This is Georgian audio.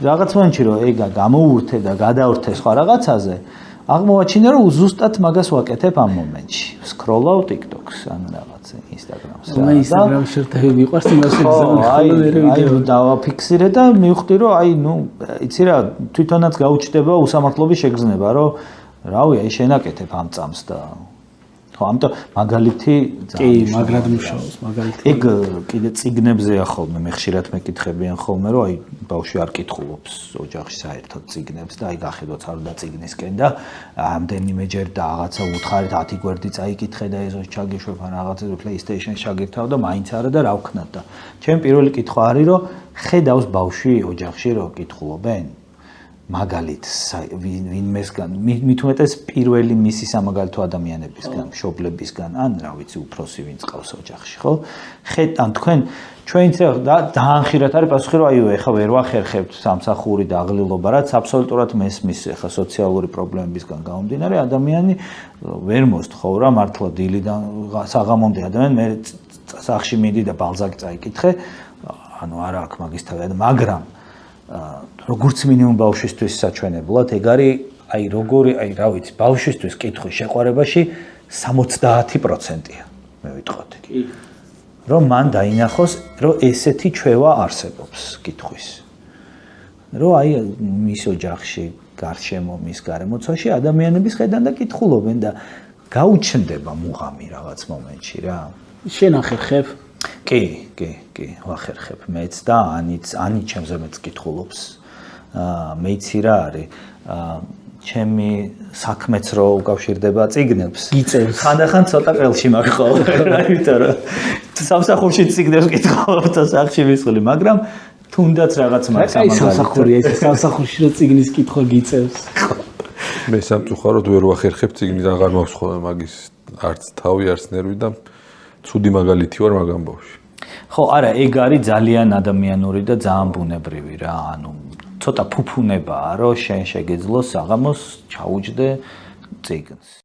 რაღაც მომენტში რომ ეგ გამოურთე და გადაურთე სხვა რაღაცაზე, აღმოვაჩინე რომ ზუსტად მაგას ვაკეთებ ამ მომენტში. სკროლავ TikTok-ს ან რაღაც Instagram-ს. და Instagram-ში შევტევი მიყვარს იმას აი დავაფიქსირე და მივხვდი რომ აი იცი რა თვითონაც გაუჩნდება უსამართლობის შეგრძნება რომ რავი აი შენაკეთებ ამ წამს და ხო ამიტომ მაგალითი კი მაგრად მუშაობს მაგალითი ეგ კიდე წიგნებზეა ხოლმე მე ხშირად მეკითხებიან ხოლმე რომ აი ბავშვი არ კითხულობს ოჯახში საერთოდ წიგნებს და აი გახედოთ არ უნდა წიგნისკენ და ამდენიმეჯერ და რაღაცა უთხარით 10 გვერდი წაიკითხე და ეზოს ჩაგეშვებ ან რაღაცა PlayStation-ში ჩაგირთავ და მაინც არა და რა ვქნათ და ჩემი პირველი კითხვა არის რომ ხედავს ბავშვი ოჯახში რომ კითხულობენ მაგალით ვინმესგან მით უმეტეს პირველი მისი სამაგალითო ადამიანებისგან, მშობლებისგან, ან რა ვიცი, უფროსი ვინც ყავს ოჯახში, ხო? ხედავ თქვენ ჩვენც ძალიან ხშირად არის პასუხი რომ აიო, ეხლა ვერ ვახერხებთ სამსახური და აღლილობა, რაც აბსოლუტურად მესმის ეხლა სოციალური პრობლემებისგან გამომდინარე, ადამიანი ვერ მოსთხოვ რა მართლა დილიდან საღამომდე ადამიანი მე სახში მიდი და ბალზაკი წაიკითხე, ანუ არა აქვს მაგის თავი, მაგრამ როგორც მინიმუმ ბავშვისთვის საჩვენებლად ეგ არის აი როგორი აი რა ვიცი ბავშვისთვის კითხვის შეყვარებაში 70%-ია მე ვიტყოდი რომ მან დაინახოს რომ ესეთი ჩვევა არსებობს კითხვის რომ აი მის ოჯახში გარშემო მის გარემოცვაში ადამიანების ხედან და კითხულობენ და გაუჩნდება მუღამი რაღაც მომენტში რა შენ ახერხებ კი, ვახერხებ მეც და ანიც ჩემზე მეც კითხულობს. მეიცი რა არის? ჩემი საქმეც რო უკავშირდება წიგნებს. გიწევს. ხანდახან ცოტა ყელში მაქვს ხოლმე, იმიტომ რომ სამსახურში წიგნებს კითხულობ და სახში ვისხლი, მაგრამ თუნდაც რაღაც მაგას აი სამსახურია ეს სამსახურში რო წიგნის კითხვა გიწევს. მე სამწუხაროდ ვერ ვახერხებ წიგნის აღარ მაქვს ხოლმე მაგის არც თავი არც ნერვი და ცუდი მაგალითი ვარ მაგამ ბავშვი. ხო, არა, ეგ არის ძალიან ადამიანური და ძალიან ბუნებრივი რა, ანუ ცოტა ფუფუნებაა, რომ შენ შეგეძლო საღამოს ჩაუჯდე წიგნს.